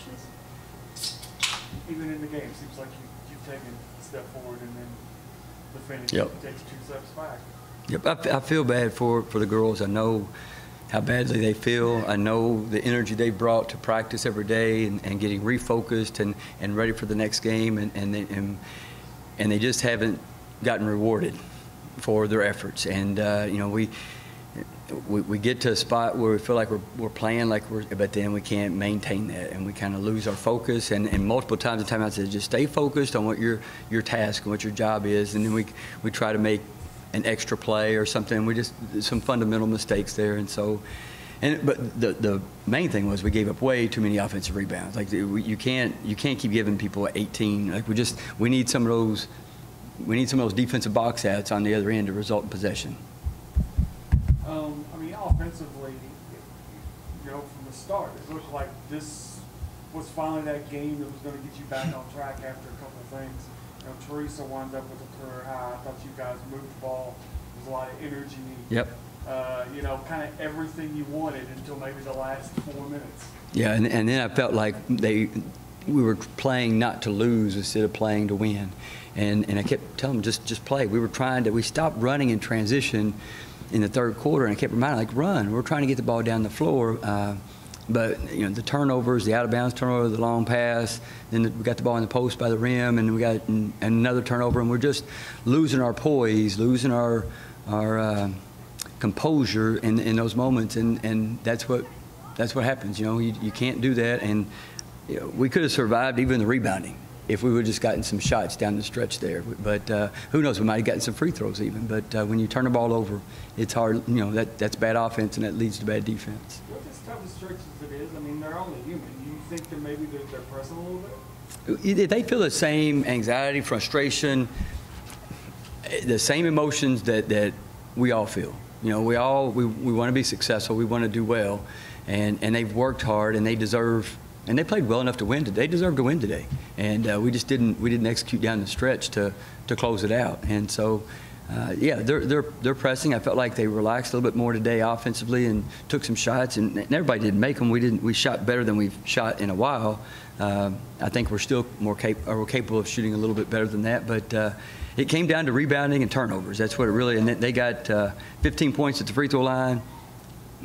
stretches, even in the game, seems like you've taken a step forward, and then the finish takes 2 steps back. Yep, I feel bad for the girls. I know how badly they feel. I know the energy they brought to practice every day and getting refocused and ready for the next game, and they just haven't gotten rewarded for their efforts. And you know, we get to a spot where we feel like we're playing like but then we can't maintain that, and we kind of lose our focus. And multiple times in timeouts, said just stay focused on what your task and what your job is, and then we try to make an extra play or something. We just some fundamental mistakes there, and so. But the main thing was we gave up way too many offensive rebounds. Like you can't keep giving people 18. Like we need some of those. We need some of those defensive box outs on the other end to result in possession. I mean, offensively, you know, from the start, it looked like this was finally that game that was going to get you back on track after a couple of things. You know, Teresa wound up with a career high. I thought you guys moved the ball. There was a lot of energy. Yep. You know, kind of everything you wanted until maybe the last 4 minutes. Yeah, and then I felt like we were playing not to lose instead of playing to win. And I kept telling them, just play. We stopped running in transition in the third quarter, and I kept reminding them, like, run. We're trying to get the ball down the floor. But, you know, the turnovers, the out-of-bounds turnover, the long pass, then we got the ball in the post by the rim, and we got another turnover, and we're just losing our poise, losing our composure in those moments, and that's what happens. You know, you can't do that, and you know, we could have survived even the rebounding if we would have just gotten some shots down the stretch there. But who knows, we might have gotten some free throws even. But when you turn the ball over, it's hard. You know, that's bad offense, and that leads to bad defense. With as tough a stretch as it is, I mean, they're only human. You think that maybe they're pressing a little bit? They feel the same anxiety, frustration, the same emotions that we all feel. You know, we want to be successful. We want to do well, and they've worked hard, and they deserve. And they played well enough to win today. They deserved to win today, and we just didn't execute down the stretch to close it out. And so, yeah, they're pressing. I felt like they relaxed a little bit more today offensively and took some shots. And everybody didn't make them. We shot better than we've shot in a while. I think we're still we're capable of shooting a little bit better than that. But it came down to rebounding and turnovers. That's what it really. And they got 15 points at the free throw line.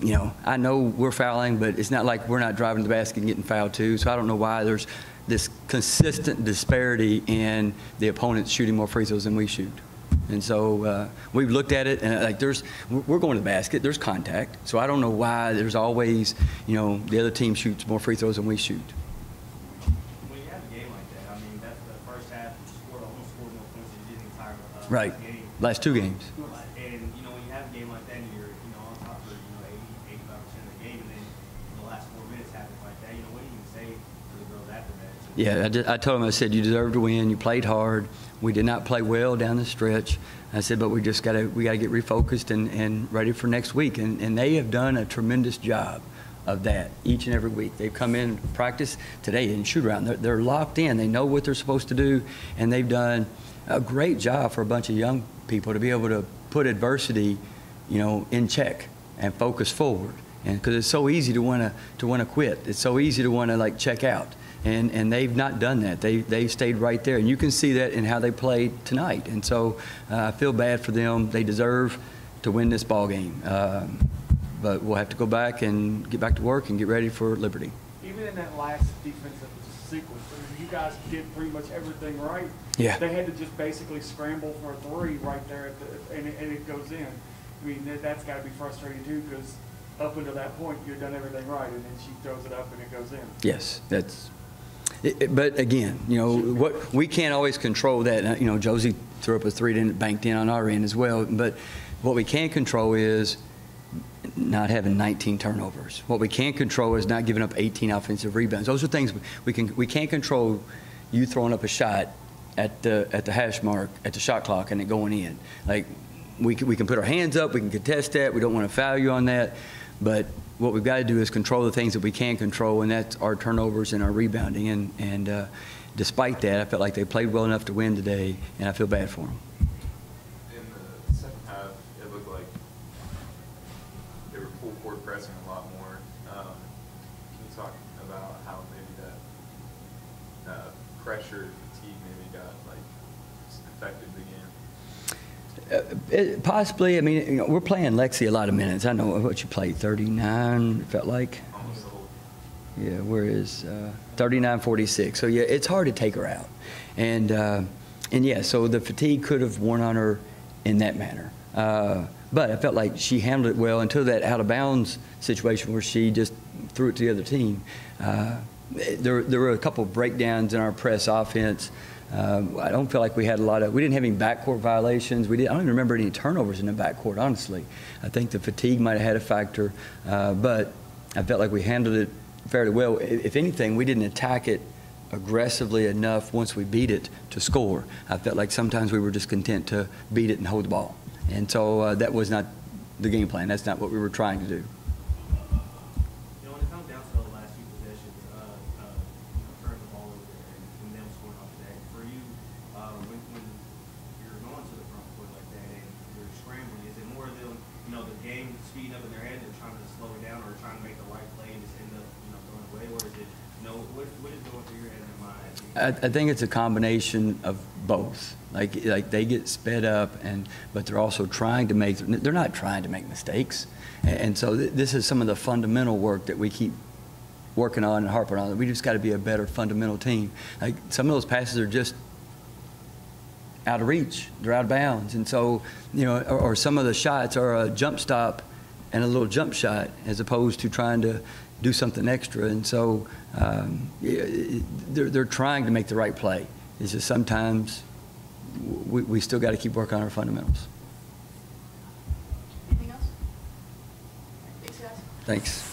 You know, I know we're fouling, but it's not like we're not driving to the basket and getting fouled too. So I don't know why there's this consistent disparity in the opponents shooting more free throws than we shoot. And so we've looked at it, and like we're going to the basket. There's contact. So I don't know why there's always, you know, the other team shoots more free throws than we shoot. When you have a game like that, I mean, that's the first half. You almost scored more points than you did the entire right. Game. Last 2 games. And you know, when you have a game like that, and you're on top for 80, 85% of the game, and then the last 4 minutes happen like that. You know, what do you say to the girls after that? Yeah, I told them, I said, you deserve to win. You played hard. We did not play well down the stretch. I said, but we got to get refocused and ready for next week. And they have done a tremendous job of that each and every week. They've come in practice today and shoot around. They're locked in. They know what they're supposed to do, and they've done a great job for a bunch of young people to be able to put adversity, you know, in check and focus forward. And because it's so easy to want to quit. It's so easy to want to like check out. And they've not done that. They stayed right there, and you can see that in how they played tonight. And so I feel bad for them. They deserve to win this ball game, but we'll have to go back and get back to work and get ready for Liberty. Even in that last defensive sequence, I mean, you guys did pretty much everything right. Yeah. They had to just basically scramble for a 3 right there, and it goes in. I mean, that's got to be frustrating too, because up until that point, you've done everything right, and then she throws it up and it goes in. Yes, that's. But again, you know, what we can't always control that. You know, Josie threw up a 3 and it banked in on our end as well. But what we can control is not having 19 turnovers. What we can't control is not giving up 18 offensive rebounds. Those are things we can't control. You throwing up a shot at the hash mark at the shot clock and it going in. Like we can put our hands up. We can contest that. We don't want to foul you on that. But what we've got to do is control the things that we can control, and that's our turnovers and our rebounding. And despite that, I felt like they played well enough to win today, and I feel bad for them. In the second half, it looked like they were full court pressing a lot more. Can you talk about how maybe that pressure fatigue maybe got like affected the game? Possibly. I mean, we're playing Lexi a lot of minutes. I know what you played, 39, it felt like. Almost the whole. Yeah, whereas 39-46. So yeah, it's hard to take her out, and yeah, so the fatigue could have worn on her in that manner. But I felt like she handled it well until that out of bounds situation where she just threw it to the other team. There were a couple of breakdowns in our press offense. I don't feel like we didn't have any backcourt violations. I don't even remember any turnovers in the backcourt, honestly. I think the fatigue might have had a factor, but I felt like we handled it fairly well. If anything, we didn't attack it aggressively enough once we beat it to score. I felt like sometimes we were just content to beat it and hold the ball. And so that was not the game plan. That's not what we were trying to do. When it comes down to the last few possessions, turning the ball over there and them scoring off that, for you, when you're going to the front court like that and you're scrambling, is it more of them, the game speeding up in their head and trying to slow it down or trying to make the right play and just end up, going away, or is it, what is going through your head and mind? I think it's a combination of both. Like they get sped up, but they're also they're not trying to make mistakes. And so this is some of the fundamental work that we keep working on and harping on. We just got to be a better fundamental team. Like some of those passes are just out of reach. They're out of bounds. And so, or some of the shots are a jump stop and a little jump shot as opposed to trying to do something extra. And so they're trying to make the right play. It's just sometimes we still got to keep working on our fundamentals. Anything else? Thanks, guys. Thanks.